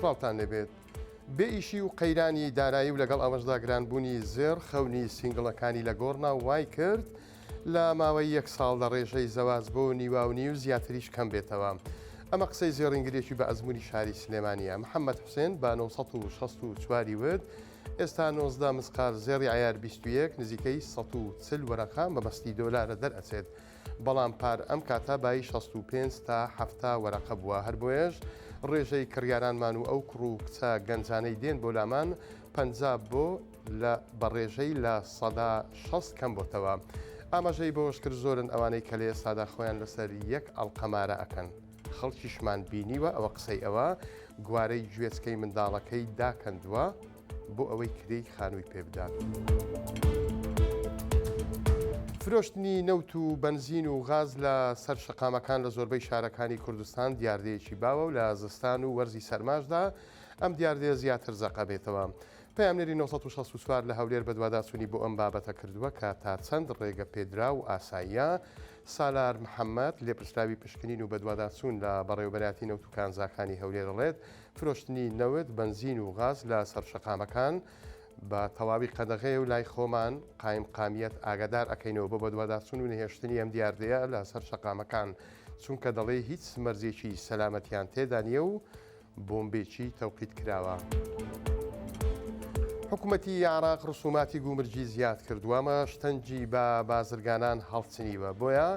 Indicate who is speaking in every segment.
Speaker 1: خوشحاڵتان لەبێت. بێ ئیشی و قەیرانی دارایی و لەگەڵ ئەوەشدا گرانبوونی زێر خەونی سینگڵەکانی لە گۆڕنا وای کرد لە ماوەی 1 ساڵ لە ڕێژەی زەواز بۆ نیواونی و زیاتریش کەم بێتەوە. ئەمە قسەی زێڕینگرێکی بە ئەزمموی شاری سلێمانیە. محەممەد حوسێن بە 1964 ود ئێستا 19 مسقال زێڕی عیار 21 نزیکەی 140 وەرەقە بەمەستی دۆلارە دەرئەچێت. بەڵام پار ئەم کاتا بای 65 تا 70 وەرەقە بووە. هەر بۆیەش ڕێژەی کڕیارانمان و ئەو کوڕ و کچە گەنجانەی دێن بۆ لامان 50 بۆ بەڕێژەی لە 160 کەم بۆتەوە. ئاماژەی بۆش کرد زۆرن ئەوانەی کە لێ سادا خۆیان لەسەر یەک ئەڵقەمارە ئەکەن. خەڵکیشمان بینیوە ئەوە قسەی ئەوە گوارەی گوێچکەی منداڵەکەی داکەندووە بۆ ئەوەی کرێی خانووی پێبدات. فرۆشتنی نەوت و بنزین و غاز لە سەر شەقامەکان لە زۆربەی شارەکانی کوردستان دیاردەیەکی باوە و لە زستان و وەرزی سەرماشدا ئەم دیاردەیە زیاتر زەقە بێتەوە. پەیامنەری 1964 لە هەولێر بە دوواداچوونی بۆ ئەم بابەتە کردووە کە تا چەند ڕێگە پێدرا و ئاساییە سالار محەممەد لێپرسراوی پشکنین و بە دوواداچوون لە بەڕێوەبەراتی نەوت و کانزاکانی هەولێر دەڵێت فرۆشتنی نەوت بنزین و غاز لە سەر شەقامەکان بە تەواوی قەدەغەیە و لای خۆمان قایمقامیەت ئاگادار ئەکەینەوە بۆ بە دوواداچوون و نهێشتنی ئەم دیاردەیە لە سەر شەقامەکان چونکە دەڵێ هیچ مەرزێکی سەلامەتیان تێدا نییە و بۆمبێکی تەوقیت کراوە. حکوومەتی عێراق ڕسوماتی گومرجی زیاد کردووە ئەمە شتەنجی بە بازرگانان هەڵچنیوە بۆیە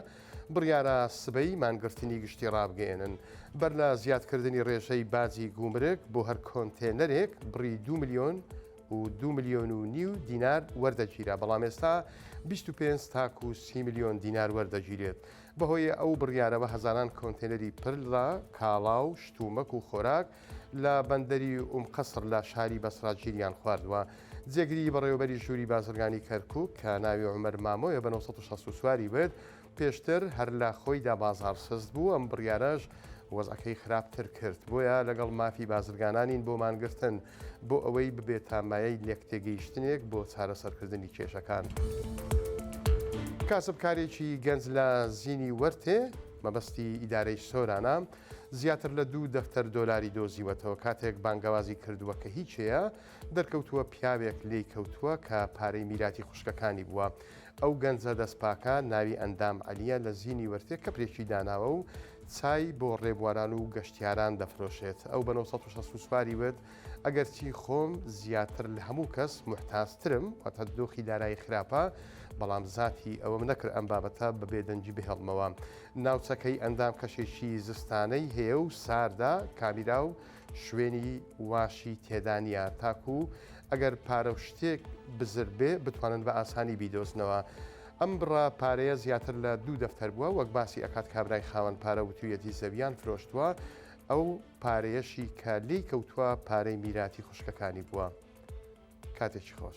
Speaker 1: بڕیارە سبەی مانگرتنی گشتی ڕابگەێنن. بەر لە زیادکردنی ڕێژەی بازی گومرگ بۆ هەر کۆنتێنەرێک بڕی 2 ملیۆن و 2 ملیۆن و نیو دینار وەردەگیرە بەڵام ئێستا 25 تاکو 30 ملیۆن دینار وەردەگیرێت. بەهۆی ئەو بڕیارەوە هەزاران کۆنتێنەری پرلا کاڵا و شتومەک و خۆراک لە بەندەری قەسر لە شاری بەسراگیریان خواردووە. جێگری بەڕێوەبەری ژووری بازرگانی کەرکووک کە ناوی عومەر مامۆیە بە 1964 بێت پێشتر هەر لە خۆیدا بازار سست بوو. ئەم بڕیارەش وەزعەکەی خراپتر کرد بۆیە لەگەڵ مافی بازرگانانین بۆ مانگرتن بۆ ئەوەی ببێت تامایەی لێکتێگەیشتنێک بۆ چارەسەرکردنی کێشەکان. کاسبکارێکی گەنج لە زینی وەرتێ مەبەستی ئیدارەی سۆرانە زیاتر لە 2 دەفتەر دۆلاری دۆزیوەتەوە کاتێک بانگەوازی کردووە کە هیچەیە دەرکەوتووە پیاوێک لێی کەوتووە کە پارەی میراتی خوشکەکانی بووە. ئەو گەنجە دەستپاکە ناوی ئەندام عەلیە لە زینی وەرتێ کەپرێکی داناوە و چای بۆ ڕێبواران و گەشتیاران دەفرۆشێت. ئەو بە 1964 وت ئەگەرچی خۆم زیاتر لە هەموو کەس محتازترم واتە دۆخی دارایی خراپە بەڵام زاتی ئەوەم نەکرد ئەم بابەتە بە بێدەنجی بهێڵمەوە. ناوچەکەی ئەندام کەشێکی زستانەی هەیە و ساردا کامیرا و شوێنی واشی تێدانە تاکو ئەگەر پارە و شتێک بزر بێ بتوانن بە ئاسانی بیدۆزنەوە. ئەم بڕە پارەیە زیاتر لە 2 دەفتەر بووە وەک باسی ئەکات کابرای خاوەن پارە وتویەتی زەویان فرۆشتووە. ئەو پارەیەشی کە لێی کەوتووە پارەی میراتی خوشکەکانی بووە. کاتێکی خۆش.